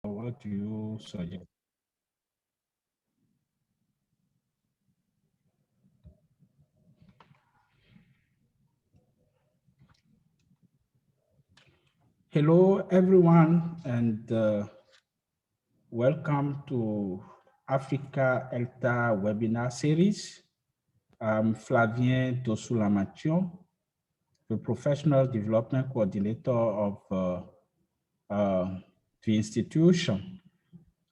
What do you suggest? Hello, everyone, and welcome to Africa ELTA Webinar Series. I'm Flavien Dosulamation, the Professional Development Coordinator of the institution.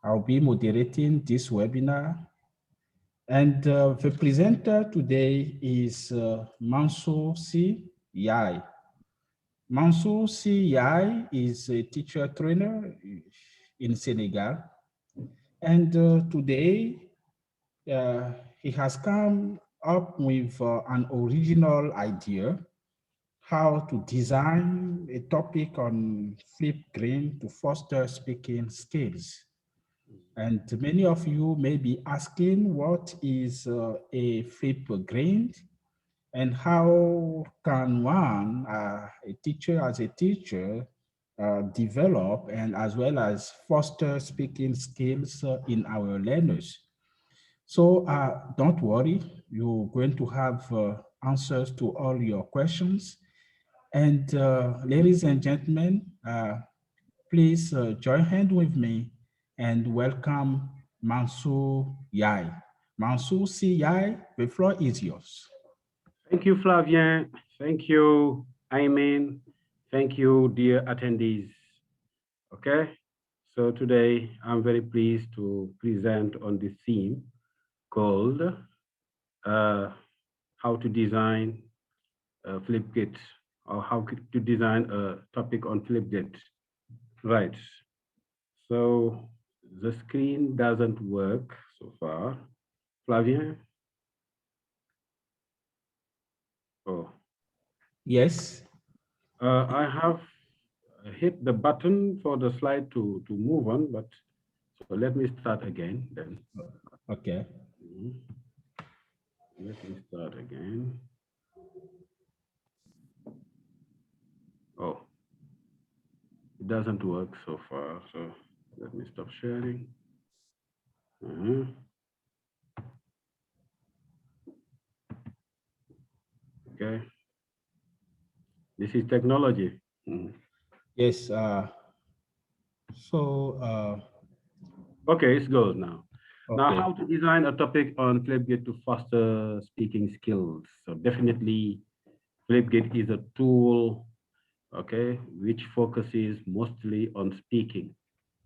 I'll be moderating this webinar. And the presenter today is Mansour C. Yai. Mansour C. Yai is a teacher trainer in Senegal. And today he has come up with an original idea how to design a topic on Flipgrid to foster speaking skills. And many of you may be asking what is a Flipgrid and how can one, a teacher as a teacher, develop and as well as foster speaking skills in our learners. So don't worry, you're going to have answers to all your questions. And ladies and gentlemen, please join hands with me and welcome Mansour Yai. Mansour C. Yai, the floor is yours. Thank you, Flavien. Thank you, Ayman. Thank you, dear attendees. Okay, so today I'm very pleased to present on this theme called how to design Flipgrid, or how to design a topic on Flipgrid. Right. So the screen doesn't work so far. Flavien? Oh. Yes. I have hit the button for the slide to move on, but so let me start again then. Okay. Let me start again. Oh, it doesn't work so far, so let me stop sharing. Okay. This is technology. Yes. Okay, it's good now. Okay. Now, how to design a topic on Flipgrid to foster speaking skills. So definitely, Flipgrid is a tool, okay, which focuses mostly on speaking.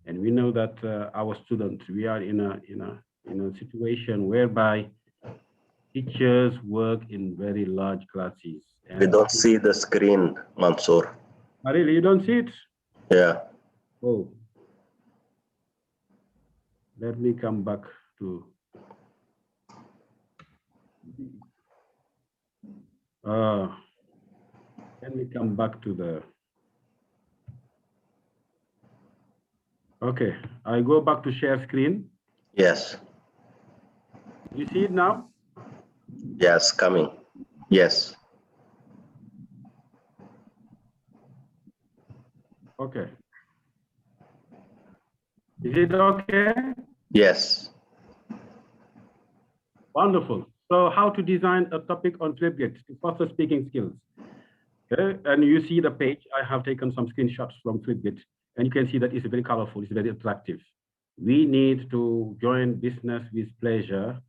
And we know that our students, we are in a situation whereby teachers work in very large classes. And we don't see the screen, Mansour. Really, you don't see it? Yeah. Oh. Let me come back to let me come back to the okay. I go back to share screen. Yes. You see it now? Yes, coming. Yes. Okay. Is it okay? Yes. Wonderful. So how to design a topic on Flipgrid to foster speaking skills. Okay, and you see the page. I have taken some screenshots from Flipgrid, and you can see that it's very colorful, it's very attractive. We need to join business with pleasure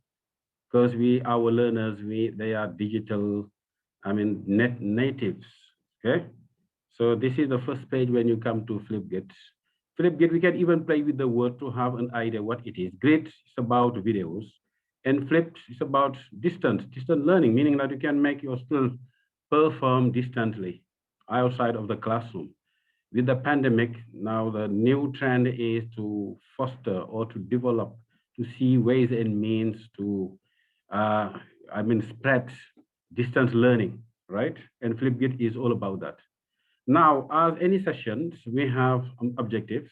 because our learners, they are digital, net natives, okay? So this is the first page when you come to Flipgrid. Flipgrid, we can even play with the word to have an idea what it is. Grid is about videos, and Flip is about distant learning, meaning that you can make your students perform distantly outside of the classroom. With the pandemic, now the new trend is to foster or to develop, to see ways and means to, spread distance learning, right? And Flipgrid is all about that. Now, as any sessions, we have objectives,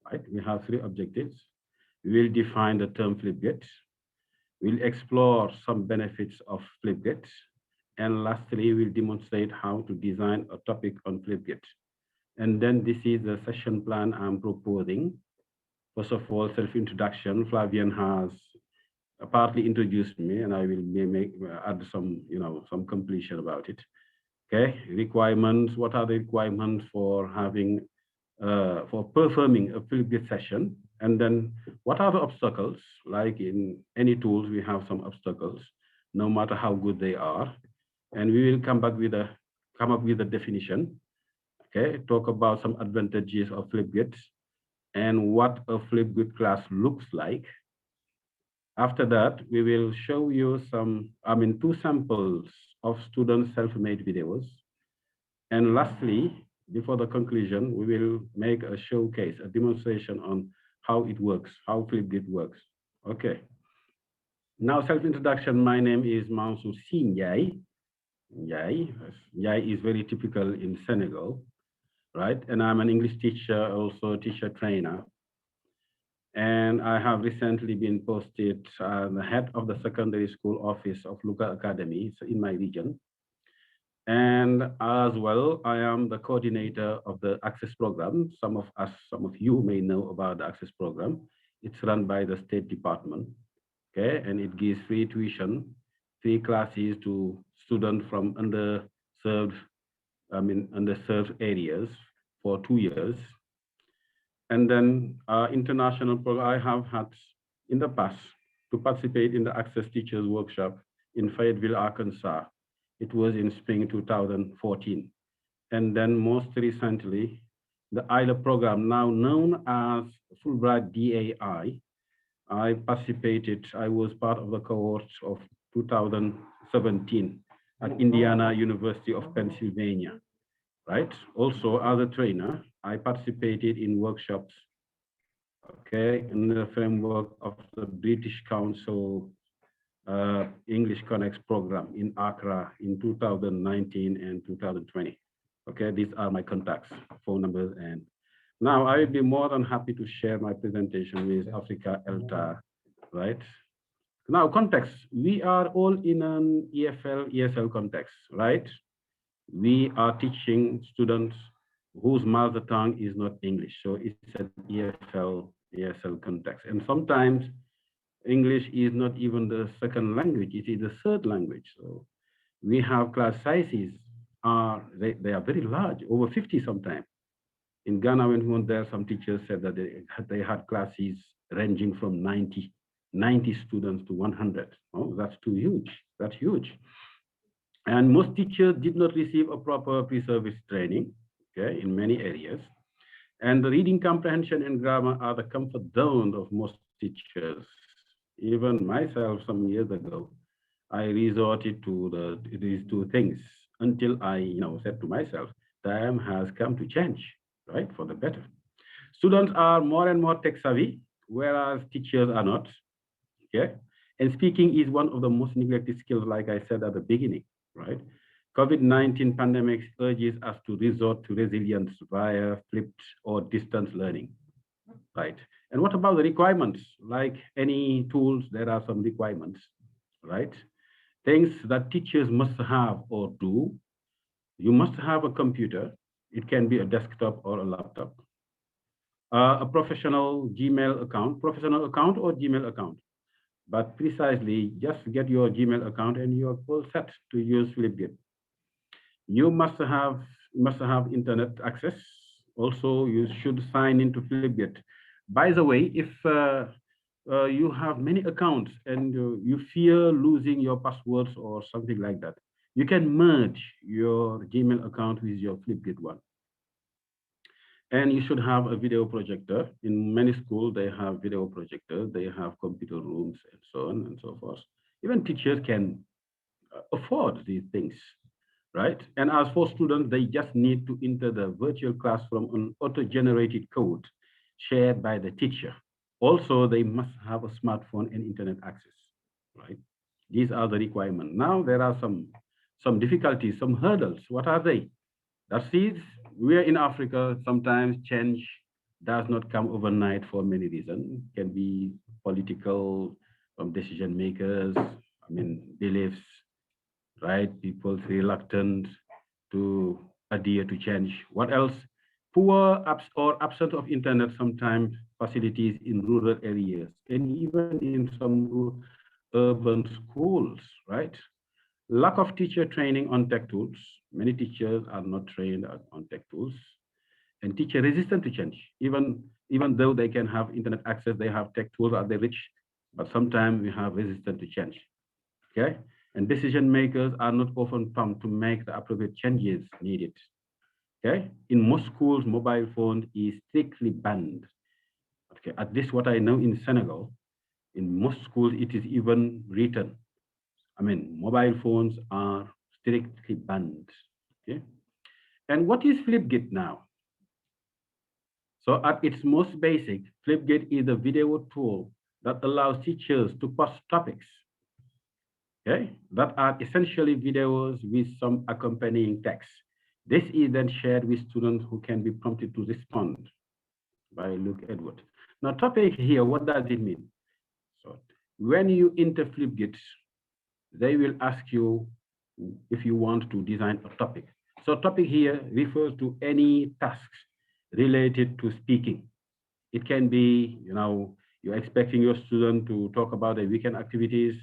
right? We have 3 objectives. We'll define the term Flipgrid. We'll explore some benefits of Flipgrid. And lastly, we'll demonstrate how to design a topic on Flipgrid. And then this is the session plan I'm proposing. First of all, self-introduction. Flavian has partly introduced me, and I will add some, some completion about it. Okay, requirements. What are the requirements for having, for performing a Flipgrid session? And then what are the obstacles? Like in any tools, we have some obstacles, no matter how good they are. And we will come up with a definition. Okay, talk about some advantages of Flipgrid and what a Flipgrid class looks like. After that, we will show you two samples of student self-made videos. And lastly, before the conclusion, we will make a showcase, a demonstration on how it works, how Flipgrid works. Okay. Now, self-introduction. My name is Mansour Sy Ndiaye. Ndiaye is very typical in Senegal, right? And I'm an English teacher, also teacher trainer. And I have recently been posted the head of the secondary school office of Luka Academy in my region. And as well, I am the coordinator of the Access Program. Some of you may know about the Access Program. It's run by the State Department, okay? And it gives free tuition, free classes to students from underserved areas for 2 years. And then international program, I have had in the past to participate in the Access Teachers Workshop in Fayetteville, Arkansas. It was in spring 2014. And then most recently, the ELTA program, now known as Fulbright DAI. I participated, I was part of the cohort of 2017 at Indiana University of Pennsylvania, right? Also, as a trainer, I participated in workshops, okay, in the framework of the British Council English Connects program in Accra in 2019 and 2020. Okay, these are my contacts, phone numbers, and now I will be more than happy to share my presentation with Africa ELTA, right? Now, context, we are all in an EFL, ESL context, right? We are teaching students whose mother tongue is not English. So it's an EFL, ESL context. And sometimes English is not even the second language, it is the third language. So we have class sizes, they are very large, over 50 sometimes. In Ghana, when we went there, some teachers said that they had classes ranging from 90 students to 100. Oh, that's too huge, that's huge. And most teachers did not receive a proper pre-service training, okay, in many areas. And the reading comprehension and grammar are the comfort zone of most teachers. Even myself, some years ago, I resorted to these two things until I, said to myself, time has come to change, right, for the better. Students are more and more tech savvy, whereas teachers are not, okay? And speaking is one of the most neglected skills, like I said at the beginning, right? COVID-19 pandemic urges us to resort to resilience via flipped or distance learning, right? And what about the requirements? Like any tools, there are some requirements, right? Things that teachers must have or do. You must have a computer. It can be a desktop or a laptop. A professional Gmail account, or Gmail account. But precisely, just get your Gmail account and you're all set to use Flipgrid. You must have internet access. Also, you should sign into Flipgrid. By the way, if you have many accounts and you fear losing your passwords or something like that, you can merge your Gmail account with your Flipgrid one. And you should have a video projector. In many schools, they have video projectors, they have computer rooms and so on and so forth. Even teachers can afford these things, right? And as for students, they just need to enter the virtual class from an auto-generated code shared by the teacher. Also, they must have a smartphone and internet access, right? These are the requirements. Now, there are some difficulties, some hurdles. What are they? That is, we are in Africa, sometimes change does not come overnight for many reasons. It can be political decision makers, beliefs, right? People reluctant to adhere to change. What else? Poor or absence of internet sometimes facilities in rural areas and even in some urban schools, right? Lack of teacher training on tech tools. Many teachers are not trained on tech tools, and teacher resistant to change. Even though they can have internet access, they have tech tools, are they rich? But sometimes we have resistant to change. Okay, and decision makers are not often found to make the appropriate changes needed. Okay, in most schools, mobile phone is strictly banned. Okay, at least what I know in Senegal, in most schools it is even written. I mean, mobile phones are strictly banned. Okay, and what is Flipgrid now? So at its most basic, Flipgrid is a video tool that allows teachers to post topics, okay, that are essentially videos with some accompanying text. This is then shared with students who can be prompted to respond by Luke Edward. Now, topic here, what does it mean? So when you enter Flipgrid, they will ask you if you want to design a topic. So topic here refers to any tasks related to speaking. It can be, you're expecting your student to talk about the weekend activities,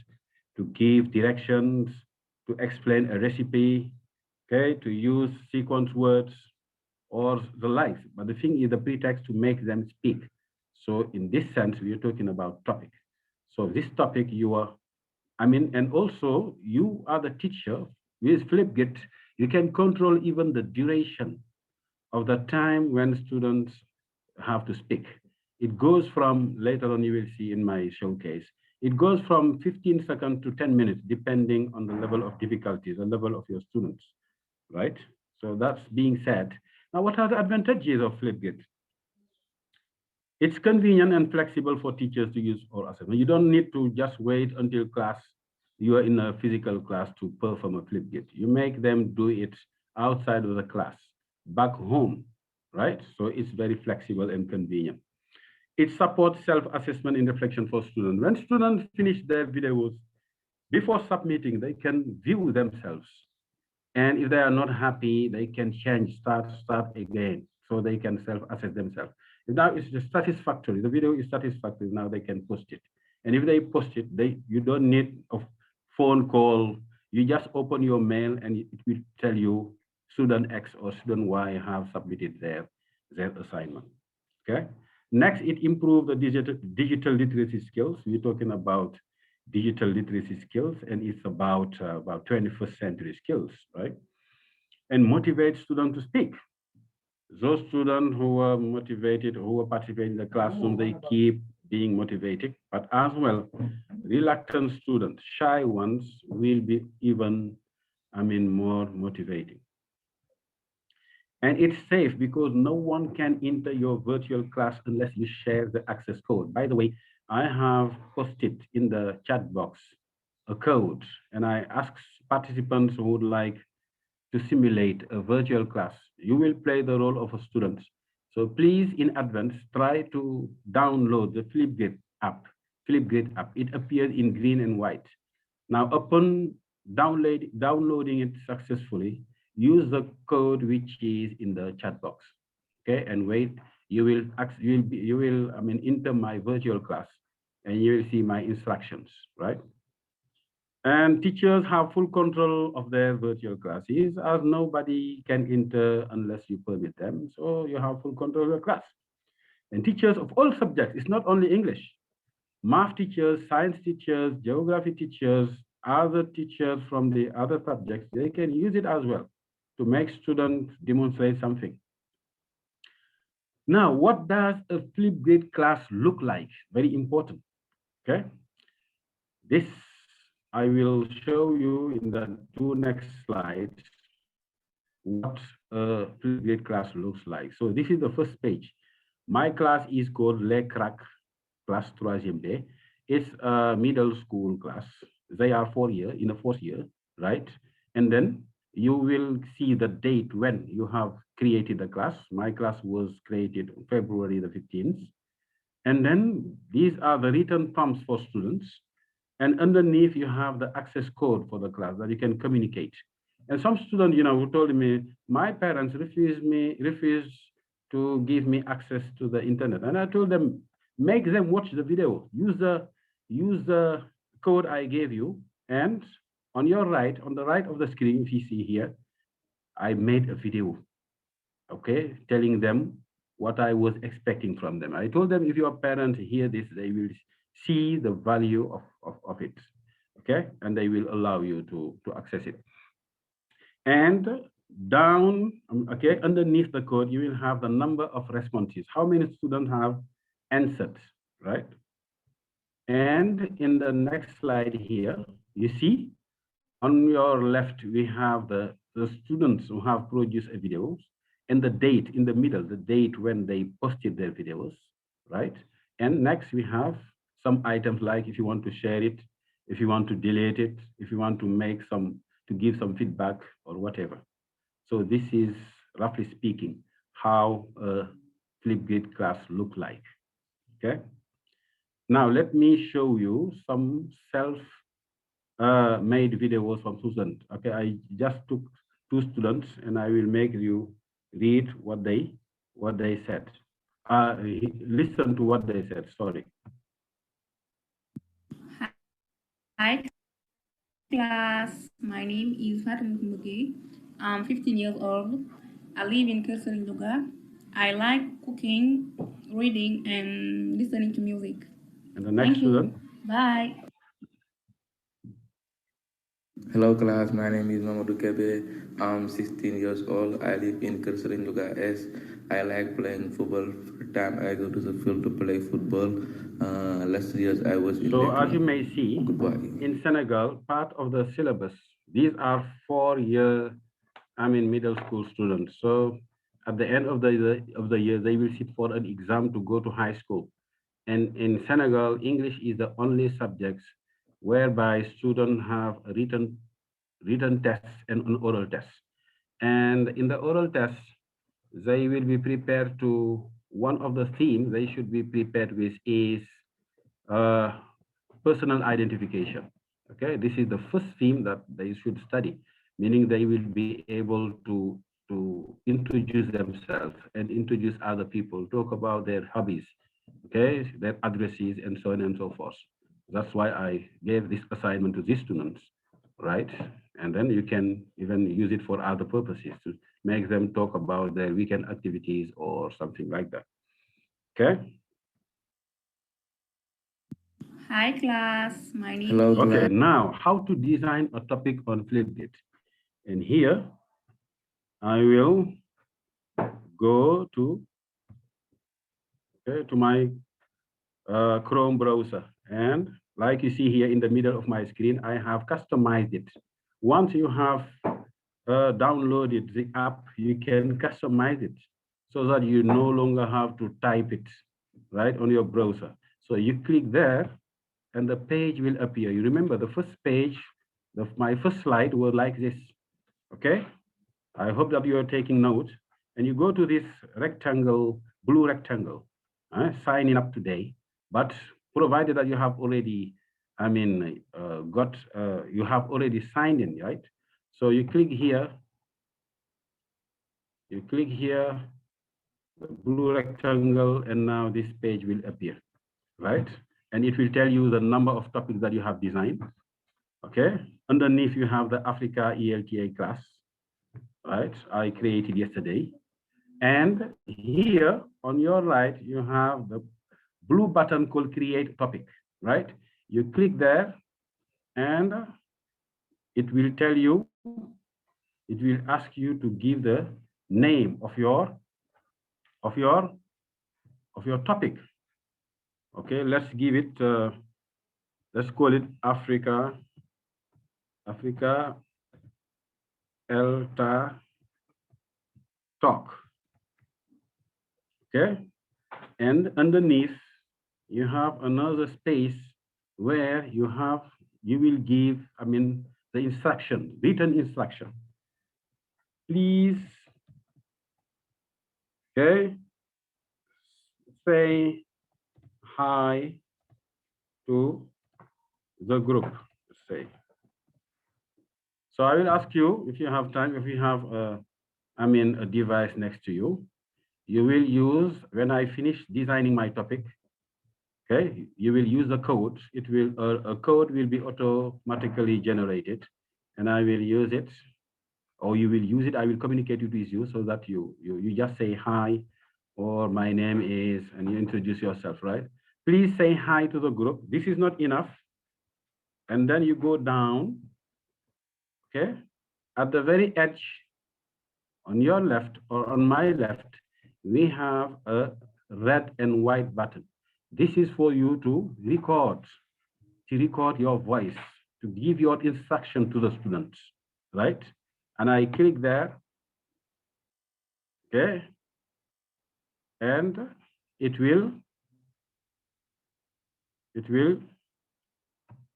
to give directions, to explain a recipe, okay, to use sequence words or the likes. But the thing is the pretext to make them speak. So in this sense, we are talking about topic. So this topic and also you are the teacher with Flipgrid, you can control even the duration of the time when students have to speak. It goes from, later on you will see in my showcase, it goes from 15 seconds to 10 minutes, depending on the level of difficulty, the level of your students, right? So that's being said. Now, what are the advantages of Flipgrid? It's convenient and flexible for teachers to use or assessment. You don't need to just wait until you are in a physical class to perform a Flipgrid. You make them do it outside of the class, back home, right? So it's very flexible and convenient. It supports self-assessment and reflection for students. When students finish their videos, before submitting, they can view themselves. And if they are not happy, they can change, start again. So they can self-assess themselves. If now it's just satisfactory, the video is satisfactory, now they can post it. And if they post it, you don't need a phone call. You just open your mail and it will tell you student X or student Y have submitted their assignment. Okay. Next, it improved the digital literacy skills. We're talking about digital literacy skills, and it's about 21st century skills, right? And motivate students to speak. Those students who are motivated, who are participating in the classroom, they keep being motivated. But as well, reluctant students, shy ones, will be even, more motivating. And it's safe because no one can enter your virtual class unless you share the access code. By the way, I have posted in the chat box a code, and I ask participants who would like to simulate a virtual class. You will play the role of a student. So please, in advance, try to download the Flipgrid app. Flipgrid app. It appears in green and white. Now, upon downloading it successfully, use the code which is in the chat box. Okay, and wait. You will enter my virtual class, and you will see my instructions, right? And teachers have full control of their virtual classes, as nobody can enter unless you permit them. So you have full control of your class. And teachers of all subjects, it's not only English. Math teachers, science teachers, geography teachers, other teachers from the other subjects, they can use it as well to make students demonstrate something. Now, what does a Flipgrid class look like? Very important, okay? This I will show you in the two next slides what a Flipgrid class looks like. So this is the first page. My class is called Les Crack class 3e. It's a middle school class. They are 4 years, in the 4th year, right? And then you will see the date when you have created the class. My class was created on February the 15th. And then these are the written prompts for students. And underneath you have the access code for the class that you can communicate. And some student, who told me, my parents refused to give me access to the internet. And I told them, make them watch the video. Use the code I gave you. And on your right, on the right of the screen, if you see here, I made a video, okay, telling them what I was expecting from them. I told them if your parents hear this, they will see the value of it, okay? And they will allow you to access it. And down, okay, underneath the code, you will have the number of responses. How many students have answered, right? And in the next slide here, you see, on your left, we have the students who have produced a videos, and the date in the middle, the date when they posted their videos, right? And next we have some items like if you want to share it, if you want to delete it, if you want to make to give some feedback or whatever. So this is, roughly speaking, how a Flipgrid class look like, okay? Now let me show you some made videos from students. Okay, I just took 2 students and I will make you read what they said. Listen to what they said. Sorry. Hi class, my name is Fatim Kumugi. I'm 15 years old. I live in Kerselinduga. I like cooking, reading, and listening to music. And the next student. Bye. Hello class, my name is Mamadou Kebe. I'm 16 years old. I live in Kerselinduga S. I like playing football. Every time I go to the field to play football. Last year I was in So as you may see, in Senegal, part of the syllabus, these are 4-year, middle school students. So at the end of the year, they will sit for an exam to go to high school. And in Senegal, English is the only subject whereby students have written tests and an oral test. And in the oral test, they will be prepared to, one of the themes they should be prepared with is personal identification. Okay, this is the first theme that they should study, meaning they will be able to introduce themselves and introduce other people, talk about their hobbies, okay, their addresses, and so on and so forth. That's why I gave this assignment to these students, right? And then you can even use it for other purposes to make them talk about their weekend activities or something like that. Okay. Hi class, my name Hello, is... Okay, now how to design a topic on Flipgrid. And here I will go to my Chrome browser, and like you see here in the middle of my screen, I have customized it. Once you have downloaded the app, you can customize it so that you no longer have to type it right on your browser. So you click there and the page will appear. You remember the first page, my first slide was like this, okay? I hope that you are taking note. And you go to this rectangle, blue rectangle, sign in up today, but provided that you have already, you have already signed in, right? So you click here, the blue rectangle, and now this page will appear, right? And it will tell you the number of topics that you have designed, okay? Underneath you have the Africa ELTA class, right? I created yesterday. And here on your right, you have the blue button called Create Topic, right? You click there and it will tell you, it will ask you to give the name of your topic. Okay, let's give it, let's call it Africa ELTA Talk. Okay, and underneath you have another space where you will give, the instruction, written instruction. Please, okay, say hi to the group, let's say. So I will ask you, if you have time, if you have a device next to you, you will use, when I finish designing my topic, okay, you will use the code. It will, a code will be automatically generated, and I will use it, or you will use it. I will communicate it with you so that you just say hi, or my name is, and you introduce yourself, right? Please say hi to the group. This is not enough. And then you go down, okay? At the very edge, on your left or on my left, we have a red and white button. This is for you to record your voice, to give your instruction to the students, right? And I click there, okay? And it will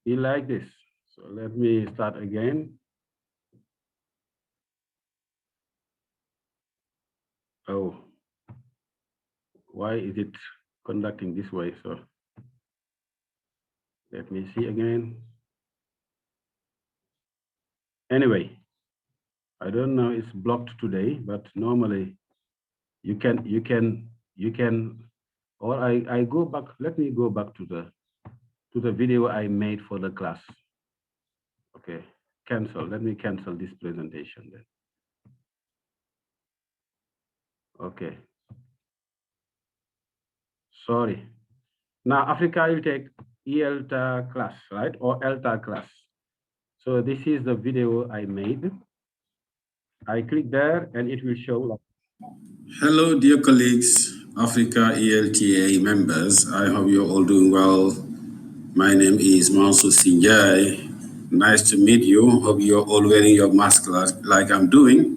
be like this. So let me start again. Oh, why is it conducting this way? So let me see again. Anyway, I don't know, it's blocked today, but normally you can, or I go back, let me go back to the video I made for the class. Okay, cancel, let me cancel this presentation then. Okay. Sorry. Now Africa will take ELTA class, right? Or ELTA class. So this is the video I made. I click there and it will show. Hello, dear colleagues, Africa ELTA members. I hope you're all doing well. My name is Mansour Sinjai. Nice to meet you. Hope you're all wearing your mask like I'm doing.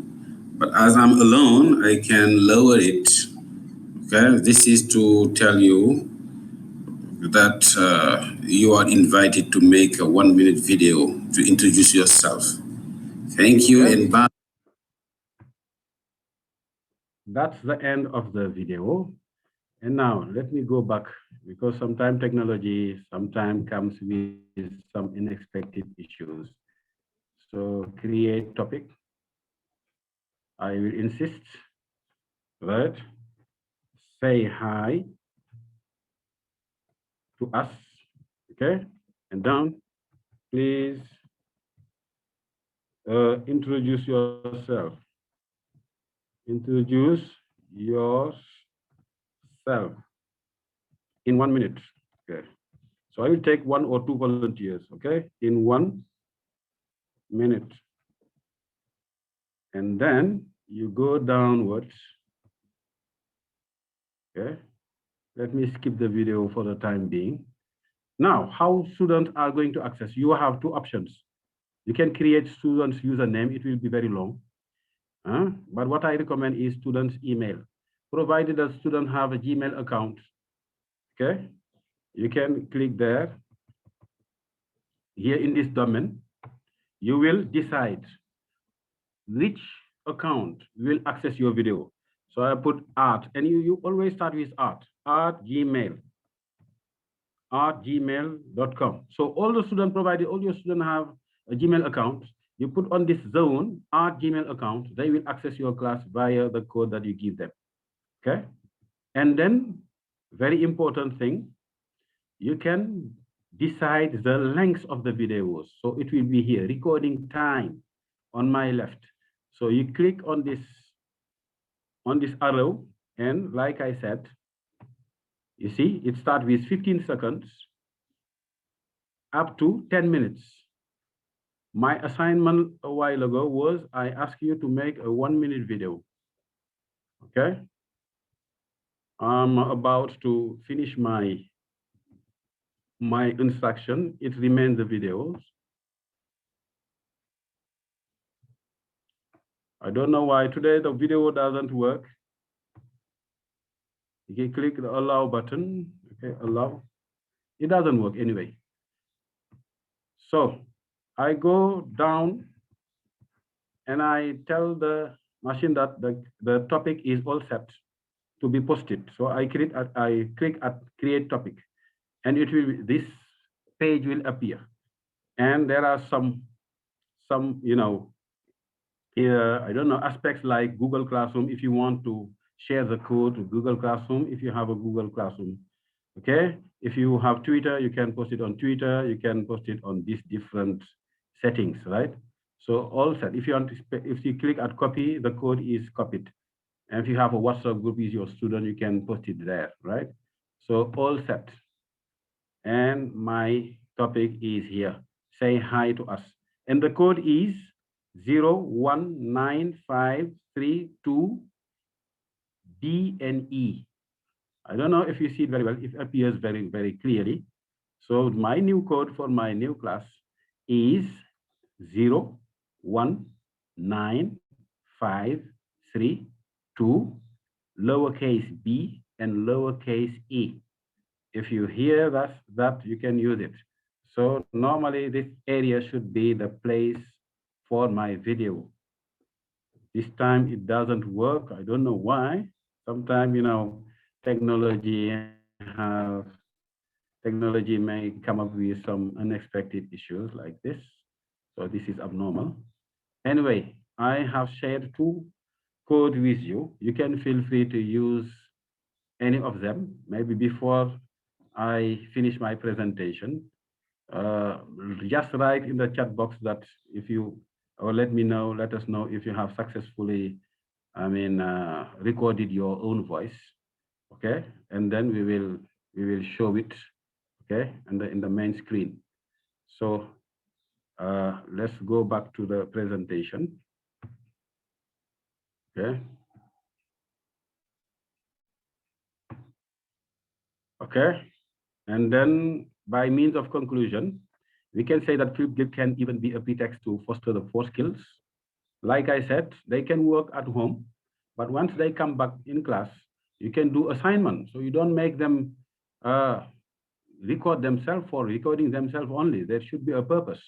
But as I'm alone, I can lower it. Okay, this is to tell you that you are invited to make a 1-minute video to introduce yourself. Thank you and bye. That's the end of the video. And now let me go back, because sometimes technology sometimes comes with some unexpected issues. So create topic. I will insist, right? Say hi to us, okay? And down, please introduce yourself. Introduce yourself in 1 minute, okay? So I will take 1 or 2 volunteers, okay? In 1 minute. And then you go downwards, okay? Let me skip the video for the time being. Now, how students are going to access? You have 2 options. You can create students' username. It will be very long. But what I recommend is students' email. Provided the student have a Gmail account, okay? You can click there. Here in this domain, you will decide which account will access your video. So I put art, and you always start with art gmail.com. So all the students, provided all your students have a Gmail account, you put on this zone art Gmail account, they will access your class via the code that you give them, okay? And then, very important thing, you can decide the length of the videos. So it will be here, recording time on my left. So you click on this arrow, and like I said, you see, it starts with 15 seconds up to 10 minutes. My assignment a while ago was I asked you to make a 1-minute video, okay? I'm about to finish my instruction. It remains the videos. I don't know why today the video doesn't work. You can click the allow button, okay, allow. It doesn't work anyway. So I go down and I tell the machine that the topic is all set to be posted. So I click at create topic, and it will, this page will appear. And there are some you know, I don't know, aspects like Google Classroom. If you want to share the code to Google Classroom if you have a Google Classroom. Okay, if you have Twitter, you can post it on Twitter. You can post it on these different settings, right? So all set. If you click at copy, the code is copied. And if you have a WhatsApp group with your student, you can post it there, right? So all set. And my topic is here. Say hi to us. And the code is 019532 DNE. I don't know if you see it very well. It appears very, very clearly. So my new code for my new class is 019532 lowercase b and lowercase e. If you hear that you can use it. So normally this area should be the place for my video. This time it doesn't work. I don't know why. Sometimes, you know, technology may come up with some unexpected issues like this. So this is abnormal. Anyway, I have shared two codes with you. You can feel free to use any of them. Maybe before I finish my presentation, just write in the chat box that if you, or let us know if you have successfully, recorded your own voice, okay? And then we will show it, okay, in the main screen. So let's go back to the presentation, okay? Okay, and then by means of conclusion, we can say that Flipgrid can even be a pretext to foster the 4 skills. Like I said, they can work at home, but once they come back in class, you can do assignments. So you don't make them record themselves for recording themselves only. There should be a purpose,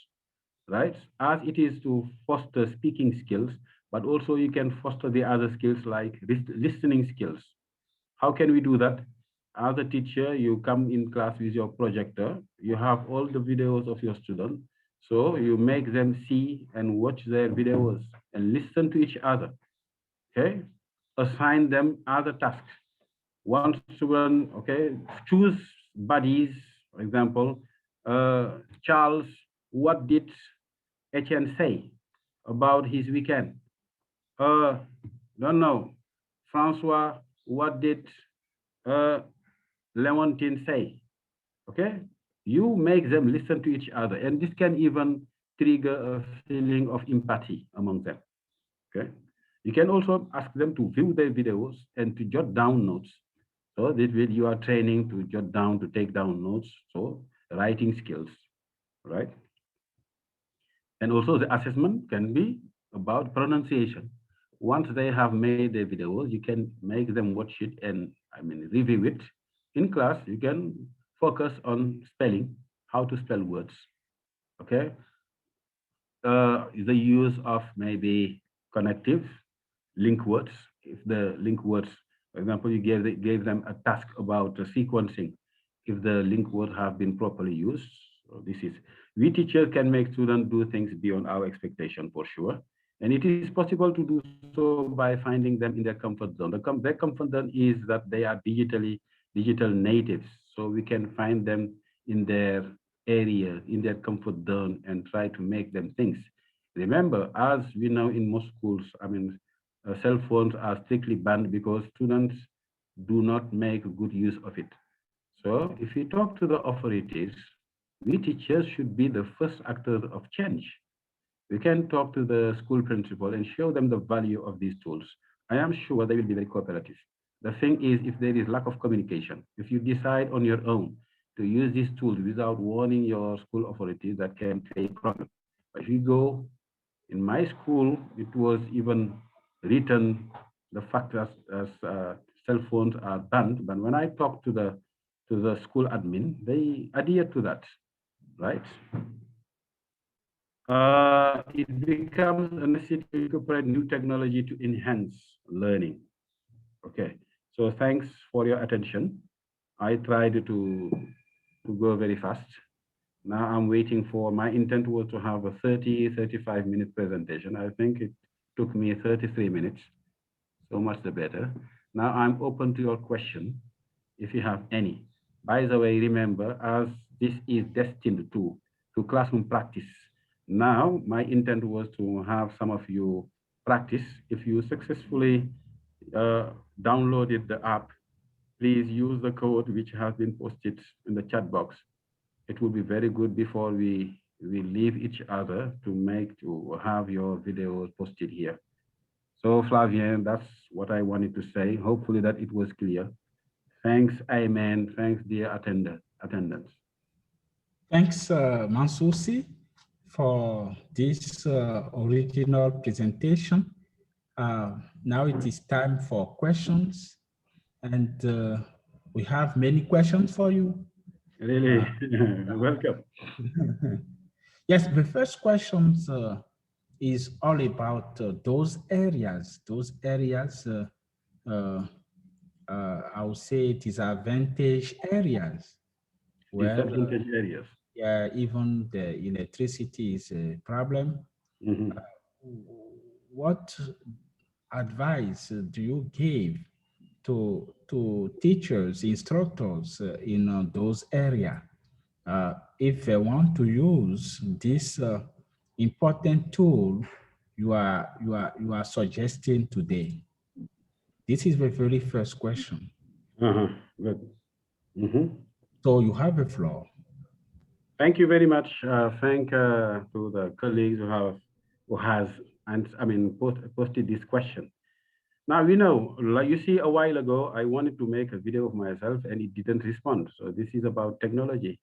right? As it is to foster speaking skills, but also you can foster the other skills like listening skills. How can we do that? As a teacher, you come in class with your projector, you have all the videos of your students. So you make them see and watch their videos and listen to each other, okay? Assign them other tasks. One student, okay, choose buddies, for example, Charles, what did Etienne say about his weekend? Don't know. Francois, what did Leontine say? Okay, you make them listen to each other, and this can even trigger a feeling of empathy among them. Okay, you can also ask them to view their videos and to jot down notes. So this way you are training to jot down, to take down notes. So writing skills, right? And also the assessment can be about pronunciation. Once they have made their videos, you can make them watch it and review it. In class, you can focus on spelling, how to spell words, okay? The use of maybe connective link words. If the link words, for example, you gave them a task about sequencing, if the link words have been properly used. So this is, we teachers can make students do things beyond our expectation for sure. And it is possible to do so by finding them in their comfort zone. Their comfort zone is that they are digital natives. So we can find them in their area, in their comfort zone, and try to make them things. Remember, as we know in most schools, cell phones are strictly banned because students do not make good use of it. So if we talk to the authorities, we teachers should be the first actors of change. We can talk to the school principal and show them the value of these tools. I am sure they will be very cooperative. The thing is, if there is lack of communication, if you decide on your own to use these tools without warning your school authorities, that can create problem. If you go, in my school, it was even written the fact that cell phones are banned, but when I talked to the school admin, they adhere to that, right? It becomes a necessity to incorporate new technology to enhance learning. Okay, so thanks for your attention. I tried to go very fast. Now I'm waiting for, my intent was to have a 35 minute presentation. I think it took me 33 minutes, so much the better. Now I'm open to your question, if you have any. By the way, remember, as this is destined to classroom practice, now my intent was to have some of you practice. If you successfully downloaded the app, please use the code which has been posted in the chat box. It will be very good before we leave each other to have your videos posted here. So Flavien, that's what I wanted to say. Hopefully that it was clear. Thanks, Amen. Thanks, dear attendants. Thanks, Mansusi, for this original presentation. Now it is time for questions, and we have many questions for you. Really, welcome. Yes, the first question is all about those areas I would say disadvantage areas where Disadvantage areas. yeah, even the electricity is a problem. What advice do you give to teachers, instructors in those areas if they want to use this important tool you are suggesting today? This is the very first question. Good. So you have the floor. Thank you very much. Thank to the colleagues who has posted this question. Now, like you see, a while ago, I wanted to make a video of myself and it didn't respond. So this is about technology.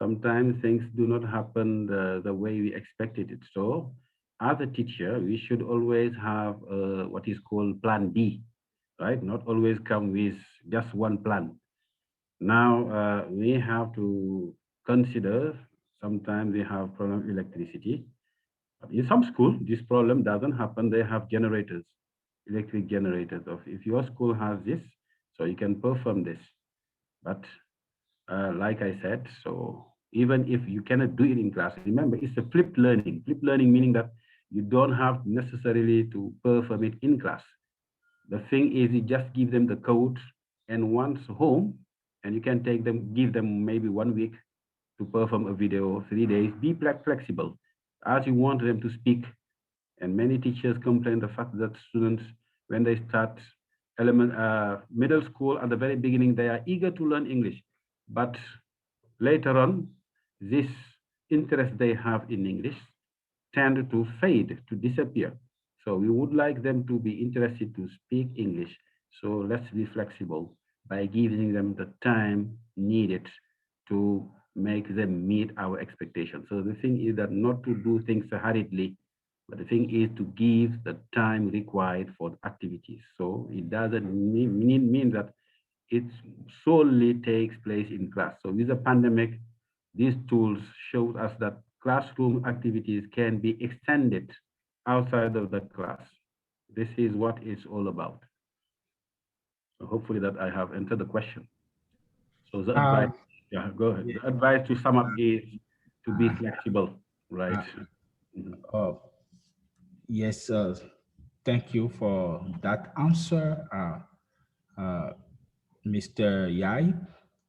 Sometimes things do not happen the way we expected it. So as a teacher, we should always have what is called plan B, right? Not always come with just one plan. Now we have to consider, sometimes we have problem with electricity. But in some school, this problem doesn't happen. They have generators, electric generators. If your school has this, so you can perform this. But like I said, so even if you cannot do it in class, remember, it's a flipped learning. Flipped learning meaning that you don't have necessarily to perform it in class. The thing is, you just give them the code, and once home, and you can give them maybe 1 week to perform a video, 3 days. Be flexible as you want them to speak. And many teachers complain the fact that students, when they start middle school at the very beginning, they are eager to learn English, but later on, this interest they have in English tend to fade, to disappear. So we would like them to be interested to speak English. So let's be flexible by giving them the time needed to make them meet our expectations. So the thing is that not to do things hurriedly, but the thing is to give the time required for the activities. So it doesn't mean that it solely takes place in class. So with the pandemic, these tools show us that classroom activities can be extended outside of the class. This is what it's all about. So hopefully that I have answered the question. So the advice, yeah, go ahead. The advice to sum up is to be flexible, right? Yes, thank you for that answer, Mr. Yai.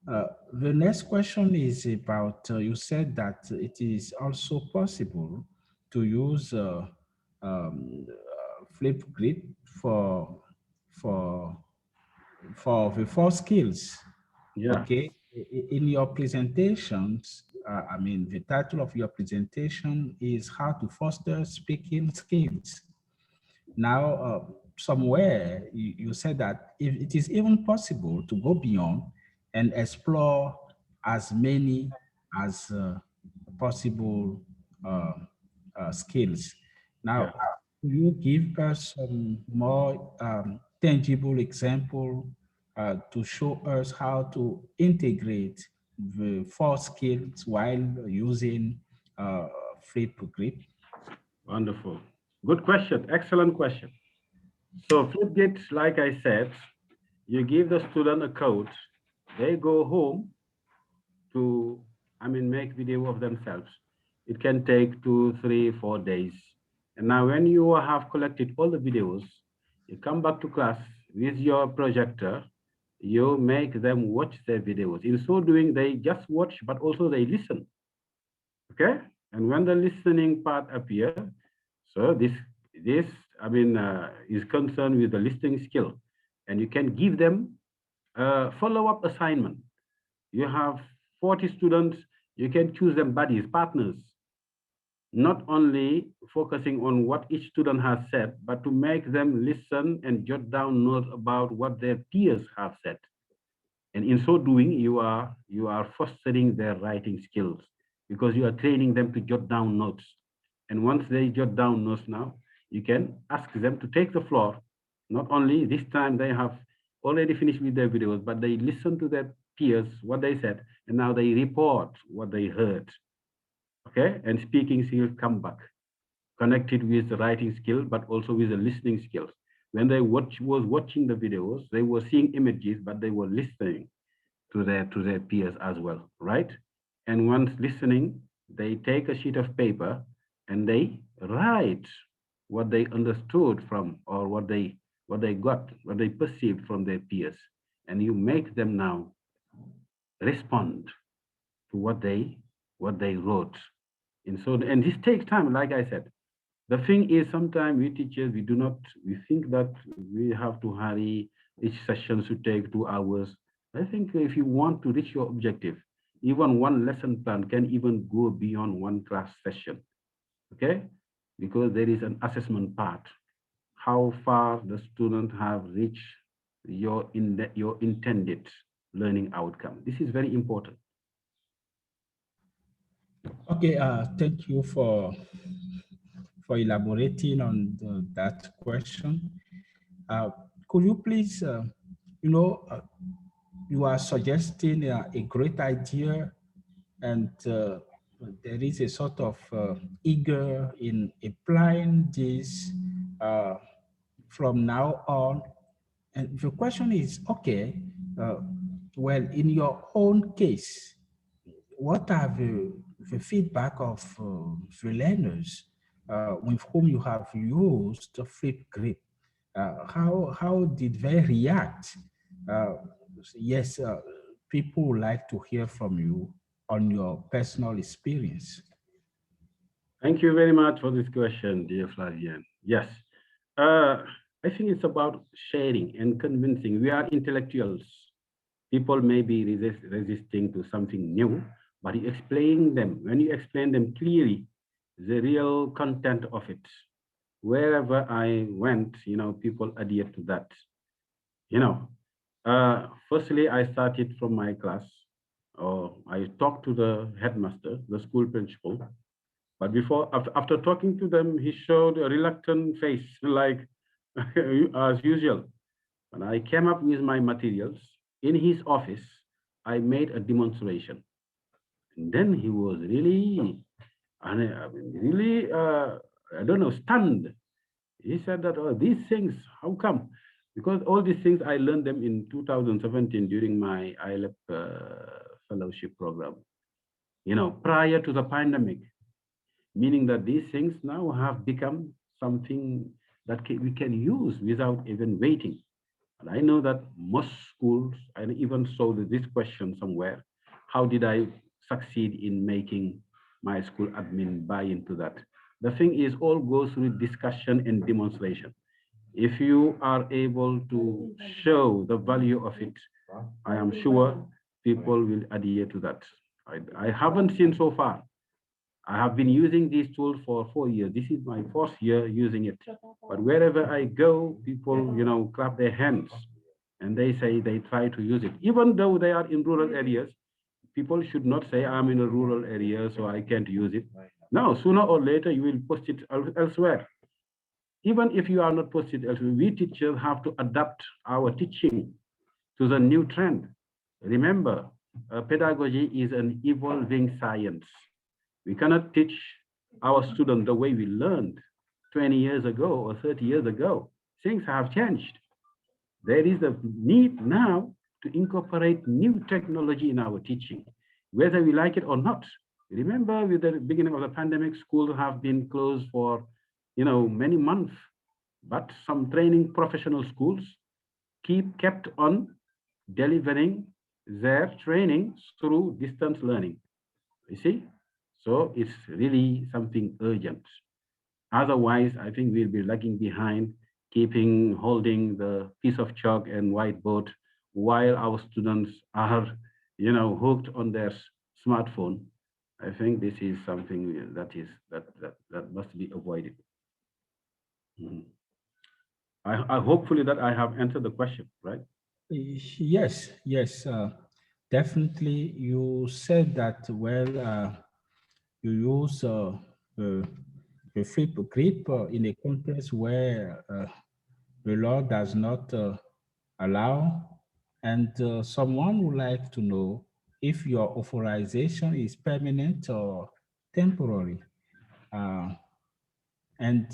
The next question is about, you said that it is also possible to use Flipgrid for the 4 skills. Yeah. Okay. In your presentations, the title of your presentation is how to foster speaking skills. Now, somewhere you said that if it is even possible to go beyond and explore as many as possible skills. Now, Will you give us some more tangible example to show us how to integrate the 4 skills while using Flipgrid? Wonderful. Good question. Excellent question. So Flipgrid, like I said, you give the student a code. They go home to, make video of themselves. It can take 2, 3, 4 days. And now when you have collected all the videos, you come back to class, with your projector, you make them watch their videos. In so doing, they just watch, but also they listen. Okay? And when the listening part appears, so this is concerned with the listening skill. And you can give them a follow-up assignment. You have 40 students, you can choose them buddies, partners, not only focusing on what each student has said, but to make them listen and jot down notes about what their peers have said. And in so doing, you are fostering their writing skills because you are training them to jot down notes. And once they jot down notes now, you can ask them to take the floor. Not only this time they have already finished with their videos, but they listen to their peers, what they said, and now they report what they heard. Okay, and speaking skills come back, connected with the writing skill, but also with the listening skills. When they was watching the videos, they were seeing images, but they were listening to their peers as well, right? And once listening, they take a sheet of paper and they write what they understood from, or what they got, what they perceived from their peers. And you make them now respond to what they wrote. And this takes time, like I said. The thing is, sometimes we teachers, we think that we have to hurry, each session should take 2 hours. I think if you want to reach your objective, even one lesson plan can even go beyond one class session, okay? Because there is an assessment part. How far the student have reached your intended learning outcome. This is very important. Okay, thank you for elaborating on that question. Could you please, you are suggesting a great idea, and there is a sort of eager in applying this from now on. And the question is, okay, well, in your own case, what are the feedback of the learners with whom you have used Flipgrid? How did they react? Yes, people would like to hear from you on your personal experience. Thank you very much for this question, dear Flavian. Yes, I think it's about sharing and convincing. We are intellectuals. People may be resisting to something new, but you explain them. When you explain them clearly, the real content of it, wherever I went, people adhered to that. Firstly, I started from my class. I talked to the headmaster, the school principal. But after talking to them, he showed a reluctant face, like as usual. When I came up with my materials in his office, I made a demonstration. And then he was really, I don't know, stunned. He said that, oh, these things, how come? Because all these things, I learned them in 2017 during my ILEP fellowship program, prior to the pandemic, meaning that these things now have become something that we can use without even waiting. And I know that most schools, I even saw this question somewhere, how did I succeed in making my school admin buy into that? The thing is, all goes through discussion and demonstration. If you are able to show the value of it, I am sure people will adhere to that. I haven't seen so far. I have been using these tools for 4 years. This is my 4th year using it. But wherever I go, people, clap their hands and they say they try to use it. Even though they are in rural areas, people should not say, I'm in a rural area, so I can't use it. No, sooner or later, you will post it elsewhere. Even if you are not posted elsewhere, we teachers have to adapt our teaching to the new trend. Remember, pedagogy is an evolving science. We cannot teach our students the way we learned 20 years ago or 30 years ago. Things have changed. There is a need now to incorporate new technology in our teaching, whether we like it or not. Remember, with the beginning of the pandemic, schools have been closed for many months, but some training professional schools, kept on delivering their training through distance learning. You see? So it's really something urgent. Otherwise, I think we'll be lagging behind, holding the piece of chalk and whiteboard while our students are, hooked on their smartphone. I think this is something that must be avoided. I hopefully that I have answered the question, right? Yes, yes, definitely. You said that, well, you use the Flipgrid in a context where the law does not allow, and someone would like to know if your authorization is permanent or temporary. And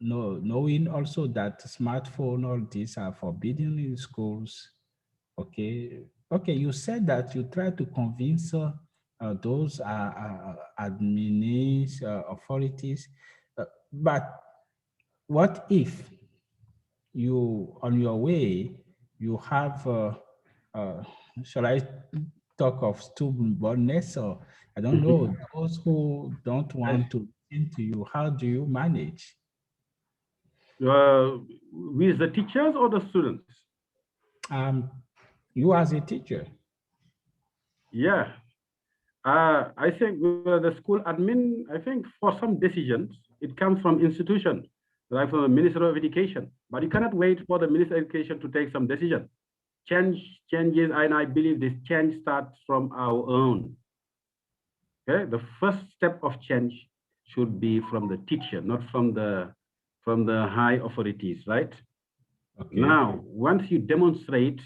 knowing also that smartphone, all these are forbidden in schools. Okay, okay. You said that you try to convince those admins, authorities, but what if you, on your way, you have, shall I talk of stubbornness, or I don't know, those who don't want to listen to you? How do you manage? With the teachers or the students? You as a teacher. Yeah, I think the school admin, I think for some decisions, it comes from institutions, like from the Ministry of Education. But you cannot wait for the Ministry of Education to take some decision. Changes, and I believe this change starts from our own. Okay, the first step of change should be from the teacher, not from the high authorities, right? Okay. Now, once you demonstrate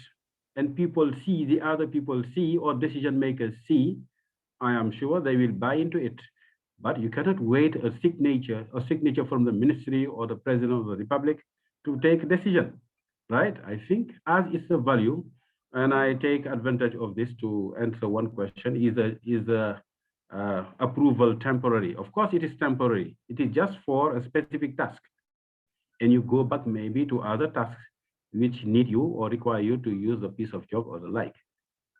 and people see, the other people see, or decision makers see, I am sure they will buy into it. But you cannot wait a signature from the ministry or the president of the republic to take a decision, right? I think as is the value, and I take advantage of this to answer one question: is the approval temporary? Of course, it is temporary. It is just for a specific task, and you go back maybe to other tasks which need you or require you to use a piece of chalk or the like.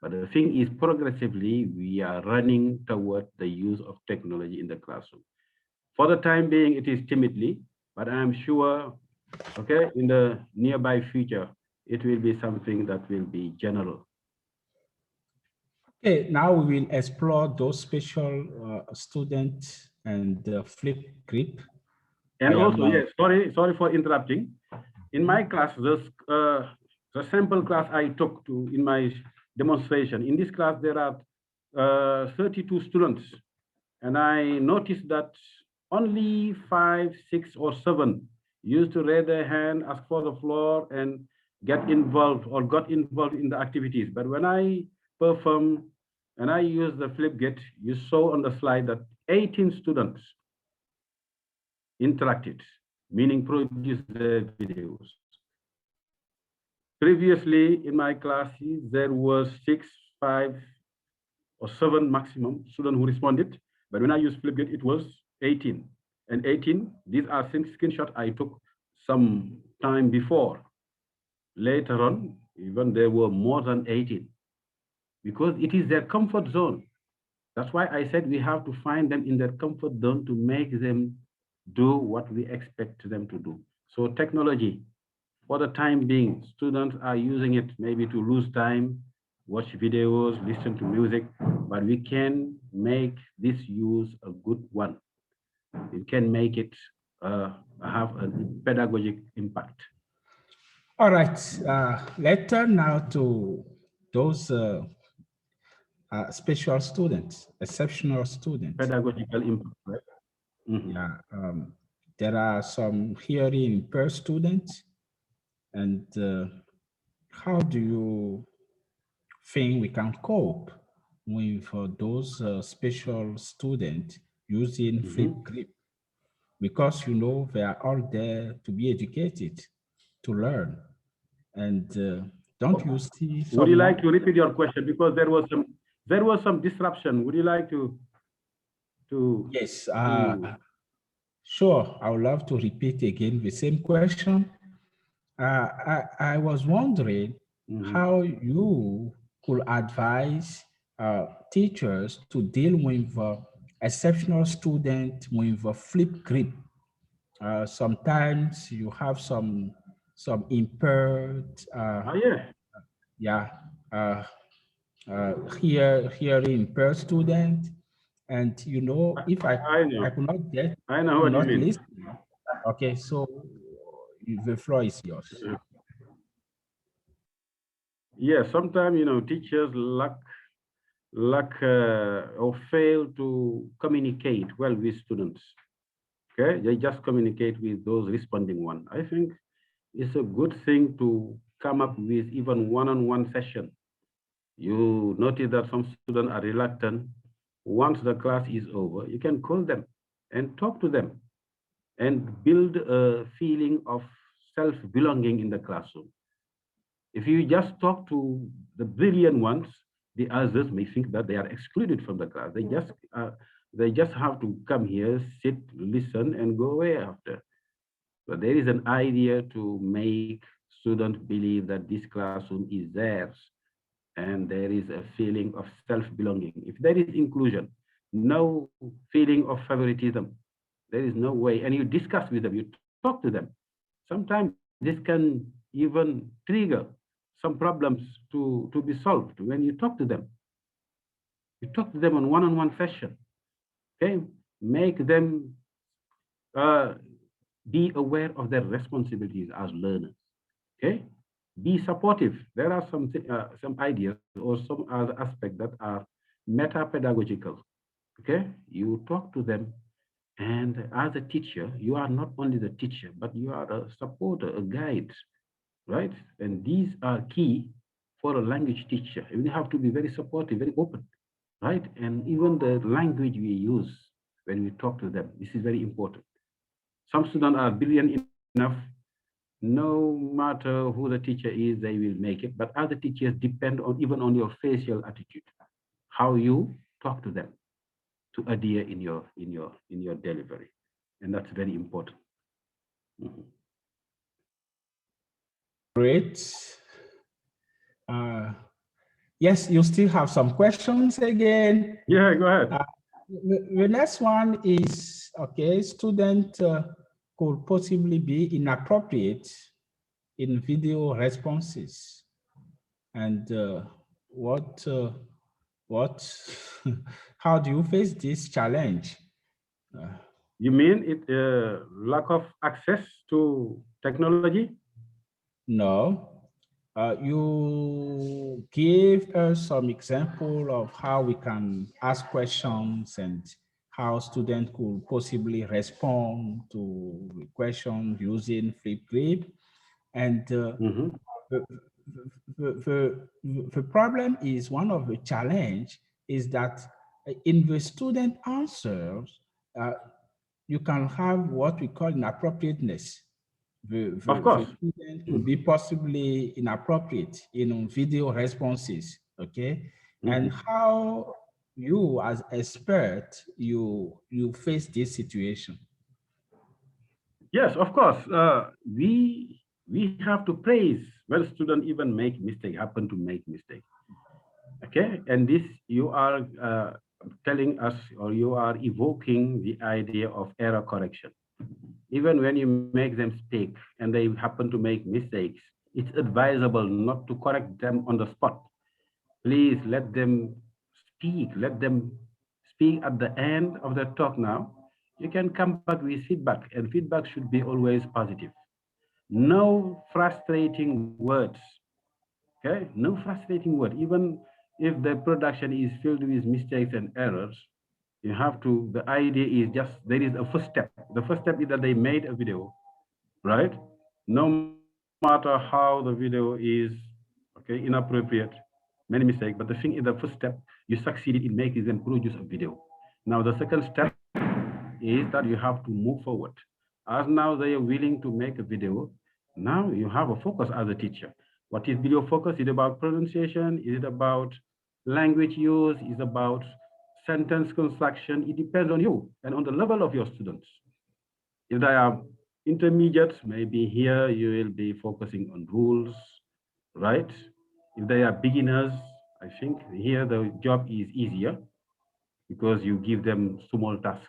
But the thing is, progressively, we are running toward the use of technology in the classroom. For the time being, it is timidly, but I'm sure, okay, in the nearby future, it will be something that will be general. Okay, now we will explore those special students and Flipgrid. And also, yes, sorry for interrupting. In my class, the sample class I took in my demonstration, in this class, there are 32 students. And I noticed that only 5, 6, or 7 used to raise their hand, ask for the floor, and got involved in the activities. But when I perform and I use the Flipgrid, you saw on the slide that 18 students interacted, meaning produced their videos. Previously, in my classes, there was 6, 5, or 7 maximum students who responded. But when I used Flipgrid, it was 18. And 18, these are screenshots I took some time before. Later on, even there were more than 18, because it is their comfort zone. That's why I said we have to find them in their comfort zone to make them do what we expect them to do. So technology, for the time being, students are using it maybe to lose time, watch videos, listen to music, but we can make this use a good one. It can make it have a pedagogic impact. All right, let's turn now to those special students, exceptional students. Pedagogical impact, right? Mm-hmm. Yeah, there are some hearing impaired students, and how do you think we can cope with those special students using Flipgrid? Because they are all there to be educated, to learn, and don't you see? Would you like to repeat your question, because there was some disruption? Would you like to? Yes. Sure. I would love to repeat again the same question. I was wondering how you could advise teachers to deal with exceptional student with a Flipgrid. Sometimes you have some impaired, Yeah. yeah, uh, hearing impaired student, and you know, if I know. could not get, I know could what you not mean. listen. Okay, so the floor is yours. Yeah, sometimes, teachers lack or fail to communicate well with students. Okay, they just communicate with those responding one. I think it's a good thing to come up with even one-on-one session. You notice that some students are reluctant. Once the class is over, you can call them and talk to them and build a feeling of self-belonging in the classroom. If you just talk to the brilliant ones, the others may think that they are excluded from the class. They just have to come here, sit, listen, and go away after. But there is an idea to make students believe that this classroom is theirs, and there is a feeling of self-belonging. If there is inclusion, no feeling of favoritism, there is no way. And you discuss with them, you talk to them. Sometimes this can even trigger some problems to be solved when you talk to them. You talk to them on one-on-one session, okay? Make them be aware of their responsibilities as learners, okay? Be supportive. There are some ideas or some other aspects that are meta-pedagogical, okay? You talk to them, and as a teacher, you are not only the teacher, but you are a supporter, a guide, right? And these are key for a language teacher. You have to be very supportive, very open, right? And even the language we use when we talk to them, this is very important. Some students are brilliant enough, no matter who the teacher is, they will make it. But other teachers depend on even on your facial attitude, how you talk to them to adhere in your delivery. And that's very important. Great. Yes, you still have some questions again. Yeah, go ahead. The next one is, okay, student could possibly be inappropriate in video responses. And how do you face this challenge? You mean it lack of access to technology? No. You give us some example of how we can ask questions and how students could possibly respond to the question using Flipgrid. And the problem is, one of the challenge is that in the student answers, you can have what we call inappropriateness. Of course. The student could be possibly inappropriate in video responses, okay? And how you as expert, you face this situation? Yes, of course. We have to praise when students even make mistake, happen to make mistake. Okay, and this you are telling us, or you are evoking the idea of error correction. Even when you make them speak and they happen to make mistakes, it's advisable not to correct them on the spot. Please let them speak. Let them speak at the end of the talk now. You can come back with feedback, and feedback should be always positive. No frustrating words. Okay, no frustrating word. Even if the production is filled with mistakes and errors, you have to, the idea is just, there is a first step. The first step is that they made a video, right? No matter how the video is, okay, inappropriate, many mistakes, but the thing is, the first step, you succeeded in making them produce a video. Now, the second step is that you have to move forward. As now they are willing to make a video, now you have a focus as a teacher. What is video focus? Is it about pronunciation? Is it about language use? Is it about sentence construction? It depends on you and on the level of your students. If they are Intermediate, maybe here you will be focusing on rules, right? If they are beginners, I think here the job is easier because you give them small tasks,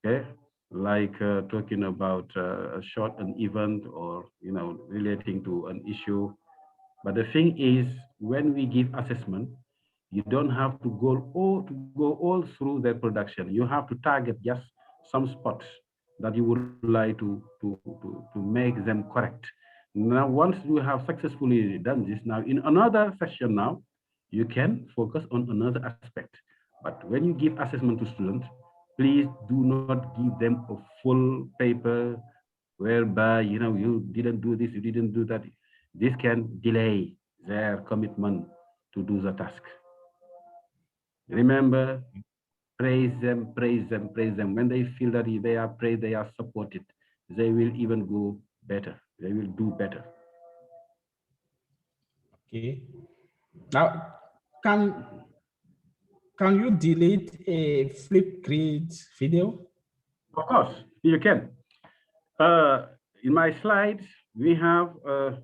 okay? Like talking about a short an event or, relating to an issue. But the thing is, when we give assessment, you don't have to go all through their production. You have to target just some spots that you would like to make them correct. Now, once you have successfully done this, now in another session now, you can focus on another aspect. But when you give assessment to students, please do not give them a full paper whereby you didn't do this, you didn't do that. This can delay their commitment to do the task. Remember, praise them, praise them, praise them. When they feel that they are praised, they are supported, they will even go better. They will do better. Okay. Now, can you delete a Flipgrid video? Of course, you can. In my slides, we have a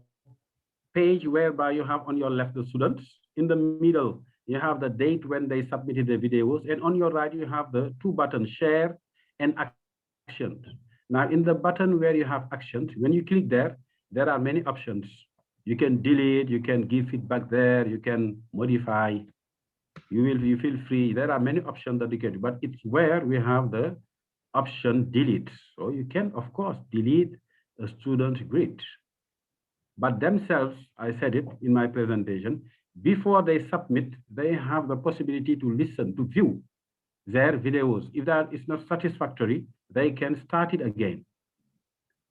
page whereby you have on your left the students. In the middle, you have the date when they submitted the videos. And on your right, you have the two buttons, share and actions. Now, in the button where you have actions, when you click there are many options. You can delete, you can give feedback there, you can modify. You feel free. There are many options that you can do, but it's where we have the option delete. So you can, of course, delete a student's grid. But themselves, I said it in my presentation, before they submit, they have the possibility to listen, to view their videos. If that is not satisfactory, they can start it again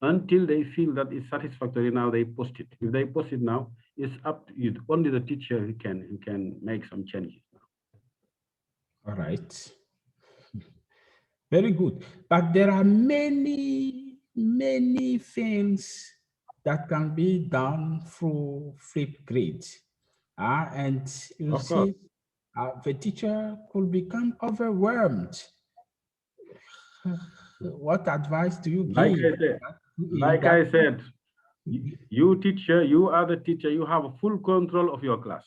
until they feel that it's satisfactory. Now they post it. If they post it now, it's up to you. Only the teacher who can make some changes. All right. Very good. But there are many things that can be done through Flipgrid. And you see, the teacher could become overwhelmed. What advice do you give? Like I said, you teacher, you are the teacher, you have full control of your class.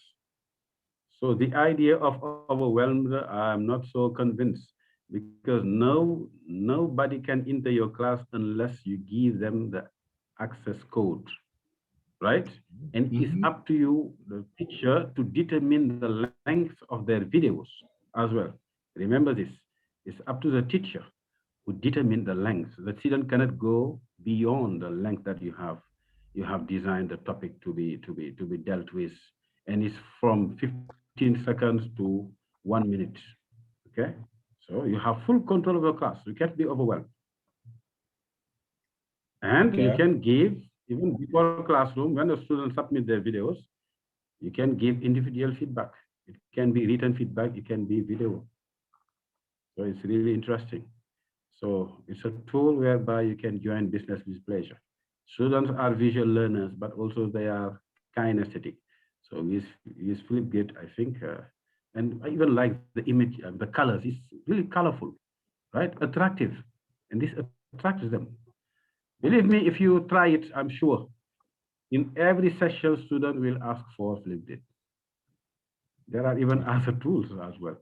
So the idea of overwhelmed, I'm not so convinced, because nobody can enter your class unless you give them the access code, right? And it's up to you, the teacher, to determine the length of their videos as well. Remember this, it's up to the teacher who determine the length. The student cannot go beyond the length that you have. You have designed the topic to be dealt with, and it's from 15 seconds to 1 minute. Okay, so you have full control of your class. You can't be overwhelmed, and you can give even before classroom when the students submit their videos. You can give individual feedback. It can be written feedback. It can be video. So it's really interesting. So it's a tool whereby you can join business with pleasure. Students are visual learners, but also they are kinesthetic. So we use Flipgrid, I think, and I even like the image, the colors. It's really colorful, right? Attractive, and this attracts them. Believe me, if you try it, I'm sure in every session, student will ask for Flipgrid. There are even other tools as well.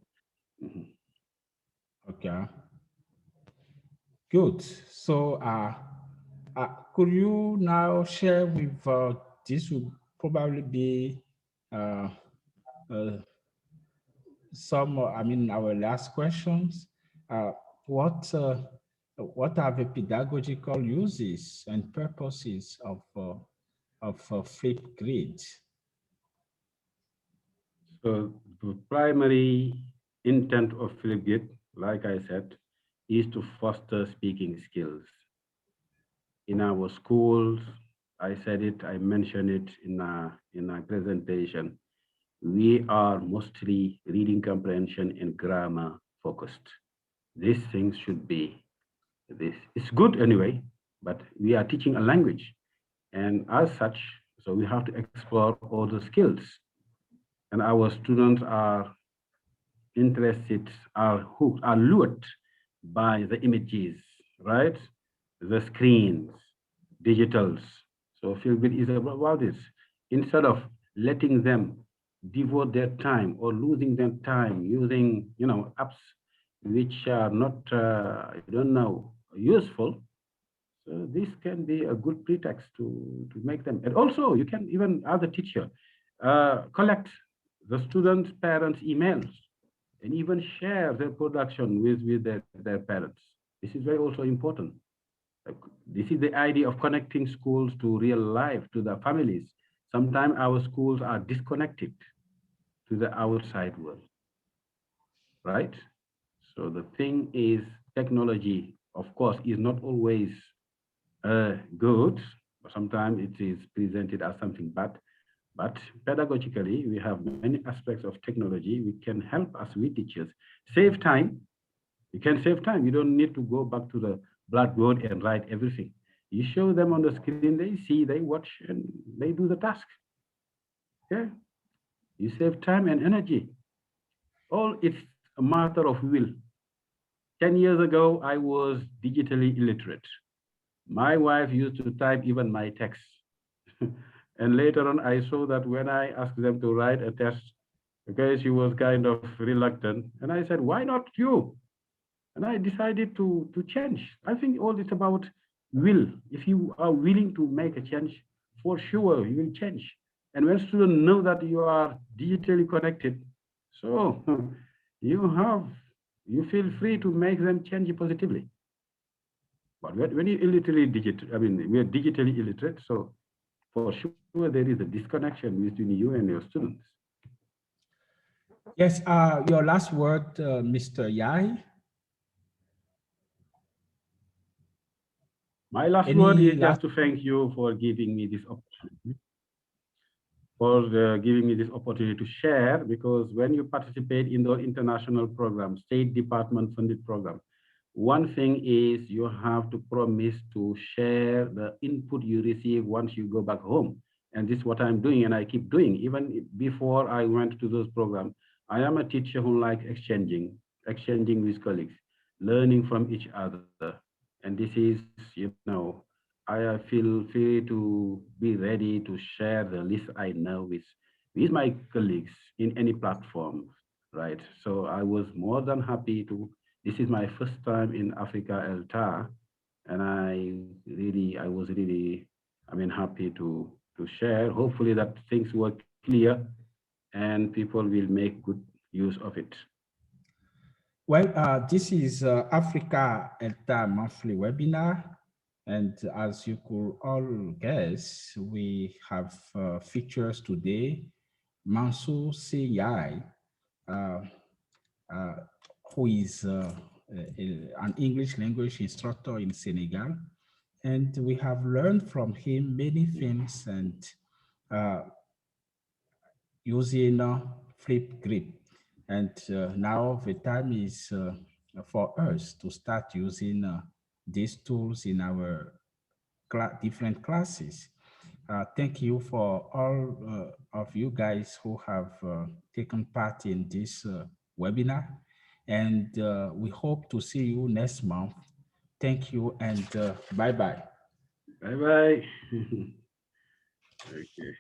Okay. Good. So, could you now share with this will probably be some, our last questions. What are the pedagogical uses and purposes of Flipgrid? So the primary intent of Flipgrid, like I said, is to foster speaking skills. In our schools, I said it, I mentioned it in a presentation, we are mostly reading comprehension and grammar focused. These things should be this. It's good anyway, but we are teaching a language. And as such, so we have to explore all the skills. And our students are interested, are hooked, are lured by the images, right? the screens, digitals. So Flipgrid is about this. Instead of letting them devote their time or losing their time using, apps which are not, useful. So this can be a good pretext to make them. And also, you can even, as a teacher, collect the students' parents' emails and even share their production with their parents. This is very also important. This is the idea of connecting schools to real life, to the families. Sometimes our schools are disconnected to the outside world, right? So the thing is, technology, of course, is not always good. Sometimes it is presented as something bad. But pedagogically, we have many aspects of technology which can help us, we teachers, save time. You can save time. You don't need to go back to the blackboard and write everything. You show them on the screen, they see, they watch, and they do the task. Okay? You save time and energy. All it's a matter of will. 10 years ago, I was digitally illiterate. My wife used to type even my text. And later on, I saw that when I asked them to write a test, okay, she was kind of reluctant. And I said, why not you? And I decided to change. I think all it's about will. If you are willing to make a change, for sure you will change. And when students know that you are digitally connected, so you feel free to make them change positively. But when you're illiterate we are digitally illiterate, so for sure there is a disconnection between you and your students. Yes, your last word, Mr. Yai. My last word is just to thank you for giving me this opportunity. To share, because when you participate in the international program, State Department funded program, one thing is you have to promise to share the input you receive once you go back home. And this is what I'm doing, and I keep doing. Even before I went to those programs, I am a teacher who likes exchanging with colleagues, learning from each other. And this is, I feel free to be ready to share the list I know with my colleagues in any platform, right? So I was more than happy to. This is my first time in Africa ELTA, and I was really, happy to share. Hopefully that things were clear and people will make good use of it. Well, this is Africa ELTA monthly webinar. And as you could all guess, we have features today. Mansour Seyai, who is an English language instructor in Senegal. And we have learned from him many things and using Flipgrid. And now the time is for us to start using these tools in our different classes. Thank you for all of you guys who have taken part in this webinar. And we hope to see you next month. Thank you and bye-bye. Bye-bye. Okay.